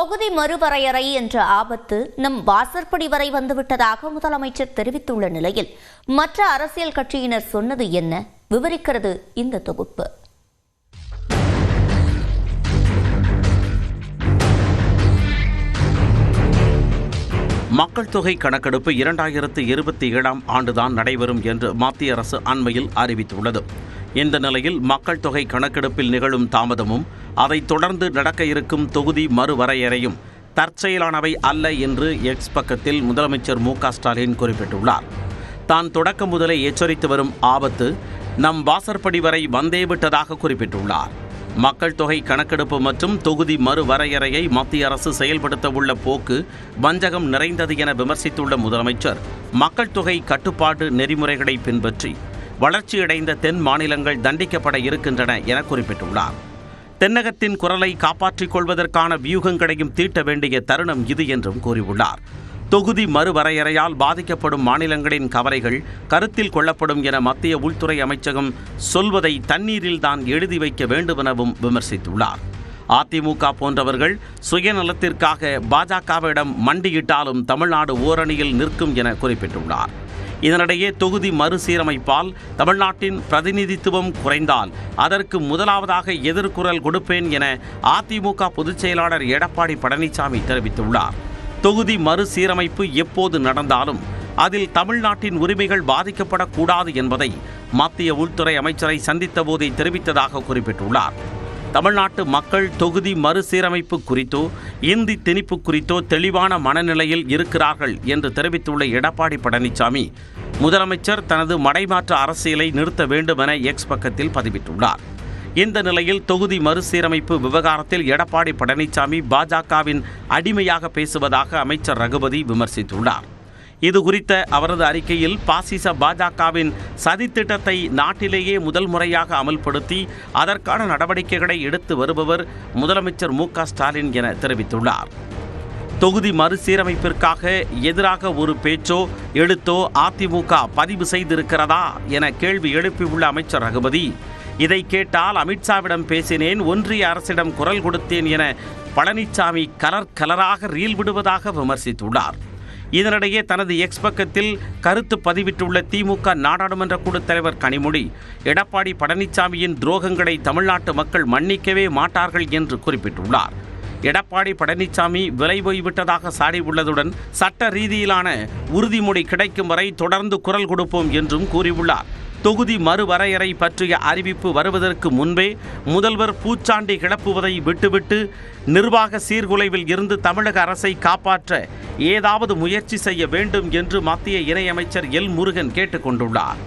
தொகுதி மறுவரையறை என்ற ஆபத்து நம் வாசற்படி வரை வந்துவிட்டதாக முதலமைச்சர் தெரிவித்துள்ள நிலையில் மற்ற அரசியல் கட்சியினர் சொன்னது என்ன விவரிக்கிறது இந்த தொகுப்பு. மக்கள் தொகை கணக்கெடுப்பு 2027 ஆண்டுதான் நடைபெறும் என்று மத்திய அரசு அண்மையில் அறிவித்துள்ளது. இந்த நிலையில் மக்கள் தொகை கணக்கெடுப்பில் நிகழும் தாமதமும் அதைத் தொடர்ந்து நடக்க இருக்கும் தொகுதி மறுவரையறையும் தற்செயலானவை அல்ல என்று எக்ஸ் பக்கத்தில் முதலமைச்சர் மு.க.ஸ்டாலின் குறிப்பிட்டுள்ளார். தான் தொடக்கம் முதலே எச்சரித்து வரும் ஆபத்து நம் வாசற்படி வரை வந்தேவிட்டதாக குறிப்பிட்டுள்ளார். மக்கள் தொகை கணக்கெடுப்பு மற்றும் தொகுதி மறுவரையறையை மத்திய அரசு செயல்படுத்த உள்ள போக்கு வஞ்சகம் நிறைந்தது என விமர்சித்துள்ள முதலமைச்சர், மக்கள் தொகை கட்டுப்பாட்டு நெறிமுறைகளை பின்பற்றி வளர்ச்சியடைந்த தென் மாநிலங்கள் தண்டிக்கப்பட இருக்கின்றன என குறிப்பிட்டுள்ளார். தென்னகத்தின் குரலை காப்பாற்றிக் கொள்வதற்கான வியூகங்களையும் தீட்ட வேண்டிய தருணம் இது என்றும் கூறியுள்ளார். தொகுதி மறுவரையறையால் பாதிக்கப்படும் மாநிலங்களின் கவலைகள் கருத்தில் கொள்ளப்படும் என மத்திய உள்துறை அமைச்சகம் சொல்வதை தண்ணீரில் தான் எழுதி வைக்க வேண்டுமெனவும் விமர்சித்துள்ளார். அதிமுக போன்றவர்கள் சுயநலத்திற்காக பாஜகவிடம் மண்டியிட்டாலும் தமிழ்நாடு ஓரணியில் நிற்கும் என குறிப்பிட்டுள்ளார். இதனிடையே தொகுதி மறுசீரமைப்பால் தமிழ்நாட்டின் பிரதிநிதித்துவம் குறைந்தால் அதற்கு முதலாவதாக எதிர்குரல் கொடுப்பேன் என அதிமுக பொதுச் செயலாளர் எடப்பாடி பழனிசாமி தெரிவித்துள்ளார். தொகுதி மறுசீரமைப்பு எப்போது நடந்தாலும் அதில் தமிழ்நாட்டின் உரிமைகள் பாதிக்கப்படக்கூடாது என்பதை மத்திய உள்துறை அமைச்சரை சந்தித்த போதே தெரிவித்ததாக குறிப்பிட்டுள்ளார். தமிழ்நாட்டு மக்கள் தொகுதி மறுசீரமைப்பு குறித்தோ இந்தி திணிப்பு குறித்தோ தெளிவான மனநிலையில் இருக்கிறார்கள் என்று தெரிவித்துள்ள எடப்பாடி பழனிசாமி, முதலமைச்சர் தனது மடைமாற்ற அரசியலை நிறுத்த வேண்டும் என எக்ஸ் பக்கத்தில் பதிவிட்டுள்ளார். இந்த நிலையில் தொகுதி மறுசீரமைப்பு விவகாரத்தில் எடப்பாடி பழனிசாமி பாஜகவின் அடிமையாக பேசுவதாக அமைச்சர் ரகுபதி விமர்சித்துள்ளார். இது குறித்த அவரது அறிக்கையில் பாசிச பாஜகவின் சதித்திட்டத்தை நாட்டிலேயே முதல் முறையாக அமல்படுத்தி அதற்கான நடவடிக்கைகளை எடுத்து வருபவர் முதலமைச்சர் மு.க.ஸ்டாலின் என தெரிவித்துள்ளார். தொகுதி மறுசீரமைப்பிற்காக எதிராக ஒரு பேச்சோ எழுத்தோ அதிமுக பதிவு செய்திருக்கிறதா என கேள்வி எழுப்பியுள்ள அமைச்சர் ரகுபதி, இதை கேட்டால் அமித்ஷாவிடம் பேசினேன், ஒன்றிய அரசிடம் குரல் கொடுத்தேன் என பழனிசாமி கலராக ரீல் விடுவதாக விமர்சித்துள்ளார். இதனிடையே தனது எக்ஸ் பக்கத்தில் கருத்து பதிவிட்டுள்ள திமுக நாடாளுமன்ற குழு தலைவர் கனிமொழி, எடப்பாடி பழனிசாமியின் துரோகங்களை தமிழ்நாட்டு மக்கள் மன்னிக்கவே மாட்டார்கள் என்று குறிப்பிட்டுள்ளார். எடப்பாடி பழனிசாமி விலை போய்விட்டதாக சாடியுள்ளதுடன் சட்ட ரீதியிலான உறுதிமொழி கிடைக்கும் வரை தொடர்ந்து குரல் கொடுப்போம் என்றும் கூறியுள்ளார். தொகுதி மறுவரையறை பற்றிய அறிவிப்பு வருவதற்கு முன்பே முதல்வர் பூச்சாண்டி கிளப்புவதை விட்டுவிட்டு நிர்வாக சீர்குலைவில் இருந்து தமிழக அரசை காப்பாற்ற ஏதாவது முயற்சி செய்ய வேண்டும் என்று மத்திய இணையமைச்சர் எல் முருகன் கேட்டுக்கொண்டுள்ளார்.